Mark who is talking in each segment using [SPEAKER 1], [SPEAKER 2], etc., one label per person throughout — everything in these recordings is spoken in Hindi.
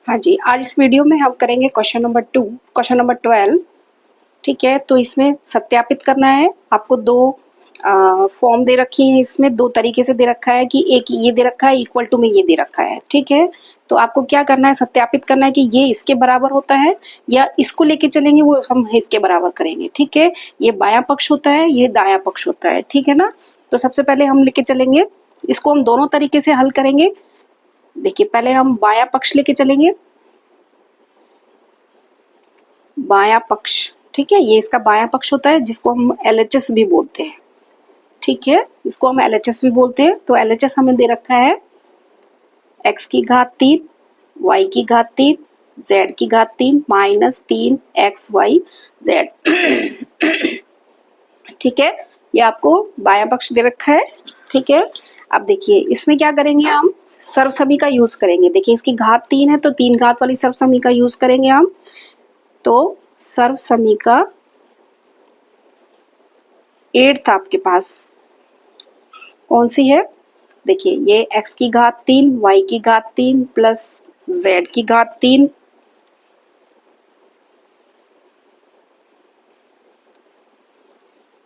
[SPEAKER 1] हाँ जी, आज इस वीडियो में हम करेंगे क्वेश्चन नंबर 12। ठीक है, तो इसमें सत्यापित करना है। आपको दो फॉर्म दे रखी हैं, इसमें दो तरीके से दे रखा है कि एक ये दे रखा है इक्वल टू में ये दे रखा है। ठीक है, तो आपको क्या करना है, सत्यापित करना है कि ये इसके बराबर होता है या इसको लेके चलेंगे वो हम इसके बराबर करेंगे। ठीक है, ये बायां पक्ष होता है, ये दायां पक्ष होता है। ठीक है ना, तो सबसे पहले हम लेके चलेंगे, इसको हम दोनों तरीके से हल करेंगे। देखिए, पहले हम बायां पक्ष लेके चलेंगे, बायां पक्ष। ठीक है, ये इसका बायां पक्ष होता है जिसको हम एलएचएस भी बोलते हैं। ठीक है, इसको हम एलएचएस भी बोलते हैं। तो एलएचएस हमें दे रखा है x की घात 3, y की घात 3, z की घात 3 माइनस 3 एक्स वाई जेड। ठीक है, ये आपको बायां पक्ष दे रखा है। ठीक है, अब देखिए इसमें क्या करेंगे, हम सर्वसमी का यूज करेंगे। देखिए इसकी घात 3 है तो 3 घात वाली सर्वसमी का यूज करेंगे हम। तो सर्वसमी का 8th आपके पास कौन सी है, देखिए ये x की घात 3, y की घात 3 प्लस z की घात 3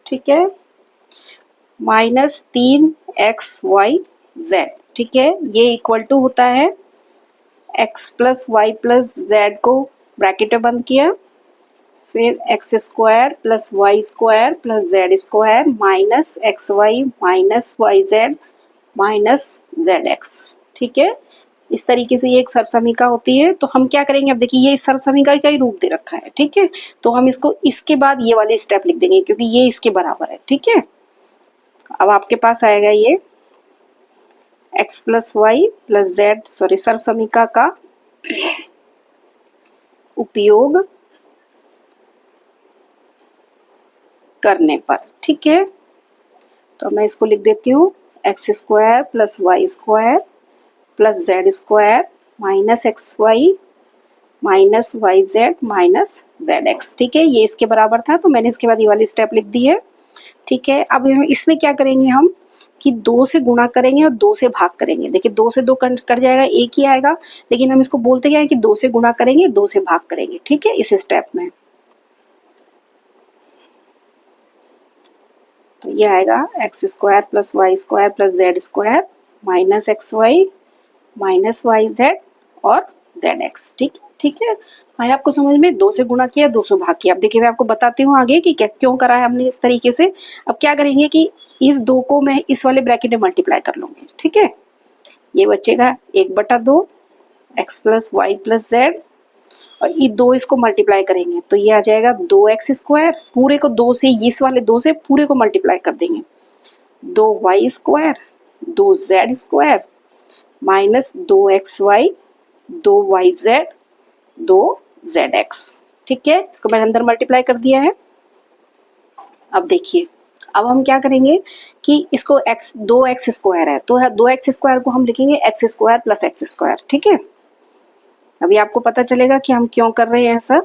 [SPEAKER 1] ठीक है माइनस 3 एक्स वाई जेड। ठीक है, ये इक्वल टू होता है x plus Y plus z को ब्रैकेट में बंद किया, फिर x square plus y square plus z square minus x y minus y z minus z x. ठीक है, इस तरीके से ये एक सर्वसमीका होती है। तो हम क्या करेंगे, अब देखिए ये इस सर्वसमीका का ही रूप दे रखा है। ठीक है, तो हम इसको इसके बाद ये वाले स्टेप लिख देंगे क्योंकि ये इसके बराबर है। ठीक है, अब आपके पास आएगा ये x plus Y plus Z सर्वसमीका का उपयोग करने पर। ठीक है, तो मैं इसको लिख देती हूँ x square plus y square plus z square minus x y minus y z minus z x. ठीक है, ये इसके बराबर था तो मैंने इसके बाद ये वाली स्टेप लिख दी है। ठीक है, अब इसमें क्या करेंगे हम कि 2 से गुणा करेंगे और 2 से भाग करेंगे। देखिए 2 से 2 कट जाएगा, एक ही आएगा, लेकिन हम इसको बोलते क्या है कि 2 से गुणा करेंगे 2 से भाग करेंगे। ठीक है, इस स्टेप में तो ये आएगा x square plus y square plus z square minus x y minus y z और जेड एक्स। ठीक ठीक है, आया आपको समझ में, 2 से गुणा किया 2 से भाग किया। अब देखिए मैं आपको बताती हूँ आगे कि क्या क्यों करा है हमने इस तरीके से। अब क्या करेंगे कि इस 2 को मैं इस वाले ब्रैकेट में मल्टीप्लाई कर लूंगी। ठीक है, ये बचेगा 1/2 x plus Y plus z और ये 2 इसको मल्टीप्लाई करेंगे तो ये आ जाएगा 2x स्क्वायर, पूरे को 2 से, इस वाले 2 से पूरे को मल्टीप्लाई कर देंगे, 2y square 2z square minus 2xy 2yz 2zx। ठीक है, इसको मैंने अंदर मल्टीप्लाई कर दिया है। अब देखिए, अब हम क्या करेंगे कि इसको x 2x स्क्वायर है तो 2x स्क्वायर को हम लिखेंगे x square plus x square. ठीक है, अभी आपको पता चलेगा कि हम क्यों कर रहे हैं ऐसा।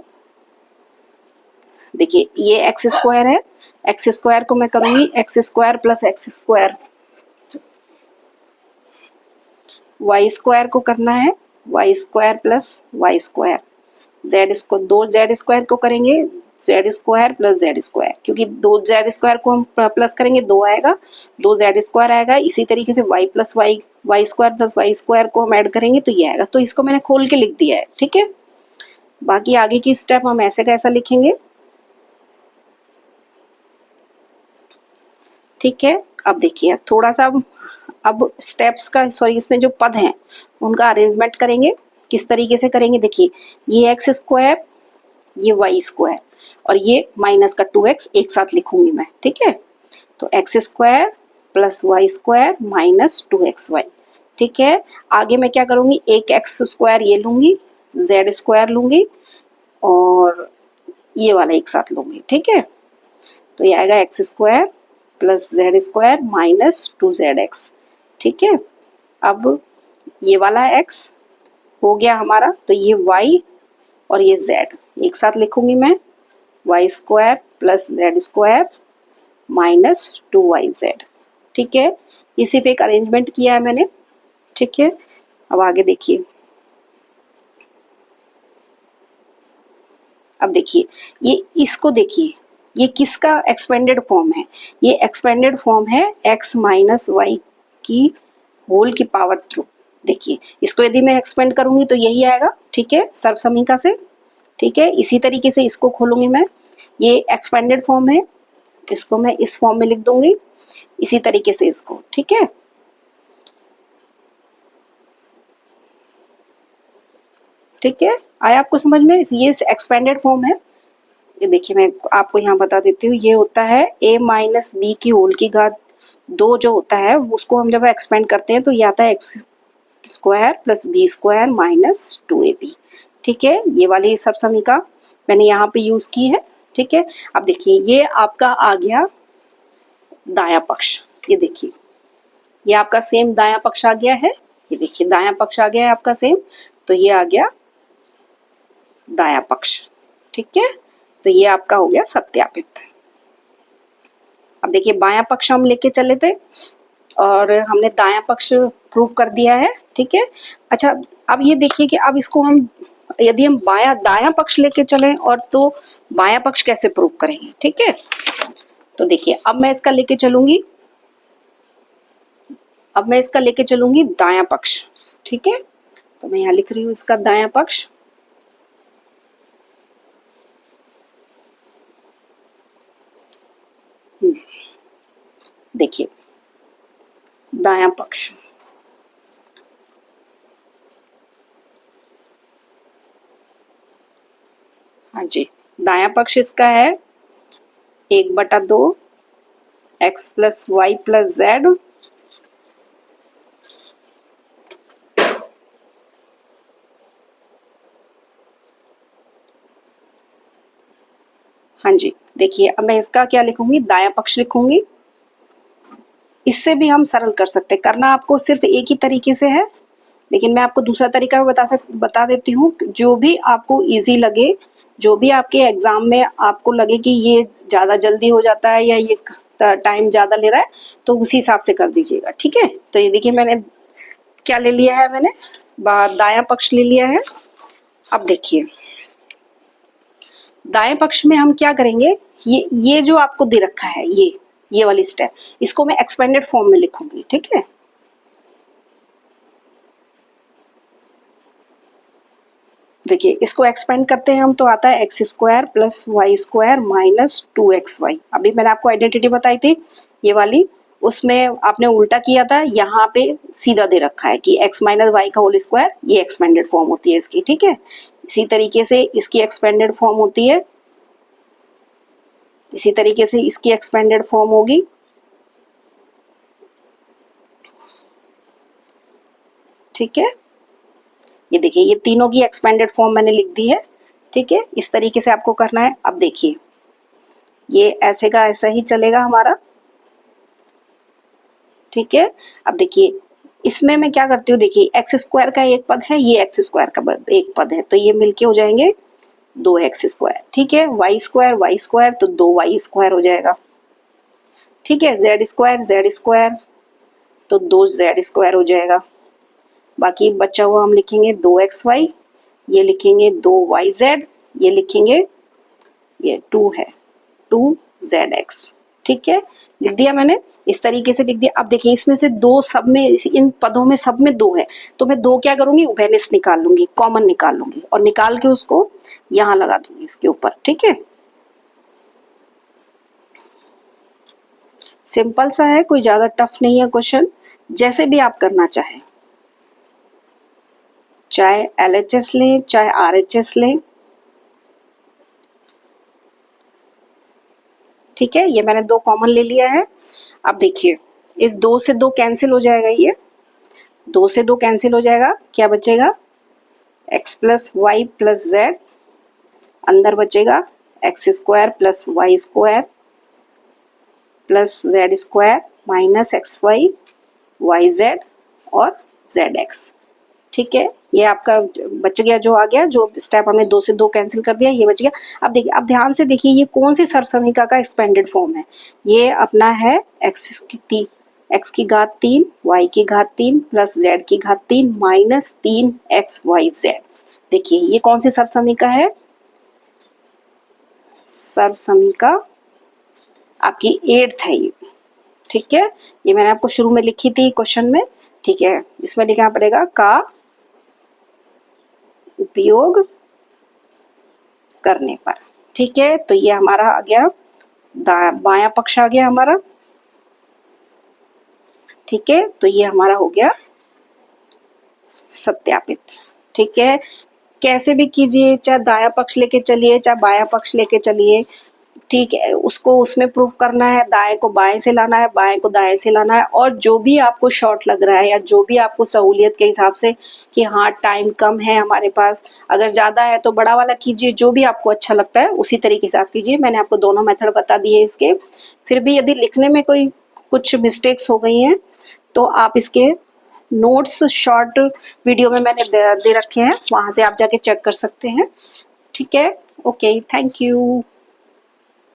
[SPEAKER 1] देखिए ये एक्स स्क्वायर है, एक्स स्क्वायर को मैं करूंगी x square plus x square, y square को करना है y square plus y square, z इसको 2z स्क्वायर को करेंगे z square plus z square, क्योंकि 2z स्क्वायर को हम प्लस करेंगे 2 आएगा, 2z स्क्वायर आएगा। इसी तरीके से y plus y square plus y square को हम ऐड करेंगे तो ये आएगा। तो इसको मैंने खोल के लिख दिया है। ठीक है, बाकी आगे की स्टेप हम ऐसे कैसा लिखेंगे। ठीक है, अब देखिए थोड़ा सा अब स्टेप्स का इसमें जो पद हैं उनका अरेंजमेंट करेंगे। किस तरीके से करेंगे, देखिए ये एक्स स्क्वायर ये वाई स्क्वायर और ये माइनस का 2x एक साथ लिखूंगी मैं। ठीक है, तो x square plus y square minus 2xy। ठीक है, आगे मैं क्या करूंगी, एक एक्स स्क्वायर ये लूंगी, जेड स्क्वायर लूंगी और ये वाला एक साथ लूंगी। ठीक है, तो ये आएगा x square plus z square minus 2zx। ठीक है, अब ये वाला x हो गया हमारा, तो ये y और ये z एक साथ लिखूंगी मैं, y square plus z square minus 2yz। ठीक है, ये सिर्फ एक अरेंजमेंट किया है मैंने। ठीक है, अब आगे देखिए, अब देखिए ये, इसको देखिए, ये किसका एक्सपेंडेड फॉर्म है? ये एक्सपेंडेड फॉर्म है x माइनस वाई की होल की पावर थ्रू। देखिए इसको यदि मैं एक्सपेंड करूंगी तो यही आएगा, ठीक है, सर्व समीका से, ठीक है। इसी तरीके से इसको खोलूंगी मैं, ये एक्सपेंडेड फॉर्म है, इसको मैं इस फॉर्म में लिख दूंगी, इसी तरीके से इसको, ठीक है। ठीक है, आया आपको समझ में? ये एक्सपेंडेड फॉर्म है। ये देखिए मैं आपको यहाँ बता देती हूँ, ये होता है a माइनस बी की होल की घात 2 जो होता है, उसको हम जब एक्सपेंड करते हैं तो ये आता है x square plus b square minus 2ab। ठीक है, ये वाली सब समीका मैंने यहाँ पे यूज की है, ठीक है। अब देखिए ये आपका आ गया दायां पक्ष, ये देखिए ये आपका सेम दायां पक्ष आ गया है, ये देखिए दायां पक्ष आ गया है आपका सेम, तो ये आ गया दायां पक्ष, ठीक है। तो ये आपका हो गया सत्यापित। अब देखिए बायां पक्ष हम लेके चले थे और हमने दायां पक्ष प्रूव कर दिया है, ठीक है। अच्छा अब ये देखिए कि अब इसको हम यदि हम दायां पक्ष लेके चलें और तो बायां पक्ष कैसे प्रूव करेंगे, ठीक है। तो देखिए अब मैं इसका लेके चलूंगी, अब मैं इसका लेके चलूंगी दायां पक्ष, ठीक है। तो मैं यहाँ लिख रही हूँ इसका दायां पक्ष, देखिए दायां पक्ष, हाँ जी, दायां पक्ष इसका है 1/2 x plus Y plus z, हाँ जी। देखिए अब मैं इसका क्या लिखूंगी, दायां पक्ष लिखूंगी। इससे भी हम सरल कर सकते हैं, करना आपको सिर्फ एक ही तरीके से है, लेकिन मैं आपको दूसरा तरीका बता देती हूँ, जो भी आपको इजी लगे, जो भी आपके एग्जाम में आपको लगे कि ये ज़्यादा जल्दी हो जाता है या ये टाइम ज़्यादा ले रहा है, तो उसी हिसाब से कर दीजिएगा, ठीक है। तो ये देखिए मैंने क्या ले लिया है, मैंने दायां पक्ष ले लिया है। अब देखिए दाएं पक्ष में हम क्या करेंगे, ये जो आपको दे रखा है, ये वाली स्टेप, इसको मैं एक्सपेंडेड फॉर्म में लिखूंगी, ठीक है। देखिए इसको एक्सपेंड करते हैं हम तो आता है x square plus y square minus 2xy। अभी मैंने आपको आइडेंटिटी बताई थी ये वाली, उसमें आपने उल्टा किया था, यहाँ पे सीधा दे रखा है कि x माइनस वाई का होल स्क्वायर, ये एक्सपेंडेड फॉर्म होती है इसकी, ठीक है। इसी तरीके से इसकी एक्सपेंडेड फॉर्म होती है, इसी तरीके से इसकी एक्सपेंडेड फॉर्म होगी, ठीक है। ये देखिए ये तीनों की एक्सपेंडेड फॉर्म मैंने लिख दी है, ठीक है। इस तरीके से आपको करना है। अब देखिए ये ऐसे का ऐसा ही चलेगा हमारा, ठीक है। अब देखिए इसमें मैं क्या करती हूँ, देखिए एक्स स्क्वायर का एक पद है, ये एक्स स्क्वायर का एक पद है, तो ये मिलके हो जाएंगे 2x स्क्वायर, ठीक है। वाई स्क्वायर तो 2y स्क्वायर हो जाएगा, ठीक है। जेड स्क्वायर तो 2z स्क्वायर हो जाएगा। बाकी बचा हुआ हम लिखेंगे 2xy, ये लिखेंगे 2yz, ये लिखेंगे, ये 2 है 2zx, ठीक है। लिख दिया मैंने, इस तरीके से लिख दिया। अब देखिए इसमें से दो, सब में, इन पदों में सब में 2 है, तो मैं 2 क्या करूंगी, उभयनिष्ठ निकाल लूंगी, कॉमन निकाल लूंगी और निकाल के उसको यहाँ लगा दूंगी इसके ऊपर, ठीक है। सिंपल सा है, कोई ज्यादा टफ नहीं है क्वेश्चन, जैसे भी आप करना चाहें, चाहे LHS लें चाहे RHS लें, ठीक है। ये मैंने 2 कॉमन ले लिया है। अब देखिए इस 2 से 2 कैंसिल हो जाएगा, ये 2 से 2 कैंसिल हो जाएगा, क्या बचेगा, x plus Y plus z, अंदर बचेगा x square plus y square plus z square minus y z और जेड एक्स, ठीक है। ये आपका बच गया, जो आ गया, जो स्टेप हमने 2 से 2 कैंसिल कर दिया, ये बच गया। अब देखिए, अब ध्यान से देखिए ये कौन सी सर्वसमीका का एक्सपेंडेड फॉर्म है, ये अपना है एक्स की घात 3 वाई की घात 3 प्लस जेड की घात 3 माइनस 3 एक्स वाई जेड। देखिए ये कौन सी सर्वसमीका है, सर्व समी का आपकी 8th है ये, ठीक है। ये मैंने आपको शुरू में लिखी थी क्वेश्चन में, ठीक है। इसमें लिखना पड़ेगा का उपयोग करने पर, ठीक है। तो ये हमारा आ गया बायां पक्ष आ गया हमारा, ठीक है। तो ये हमारा हो गया सत्यापित, ठीक है। कैसे भी कीजिए, चाहे दायां पक्ष लेके चलिए चाहे बायां पक्ष लेके चलिए, ठीक है। उसको उसमें प्रूव करना है, दाएं को बाएं से लाना है, बाएं को दाएं से लाना है, और जो भी आपको शॉर्ट लग रहा है या जो भी आपको सहूलियत के हिसाब से कि हाँ टाइम कम है हमारे पास, अगर ज़्यादा है तो बड़ा वाला कीजिए, जो भी आपको अच्छा लगता है उसी तरीके से आप कीजिए। मैंने आपको दोनों मेथड बता दिए इसके। फिर भी यदि लिखने में कोई कुछ मिस्टेक्स हो गई हैं तो आप इसके नोट्स शॉर्ट वीडियो में मैंने दे रखे हैं, वहाँ से आप जाके चेक कर सकते हैं, ठीक है। Okay, thank you.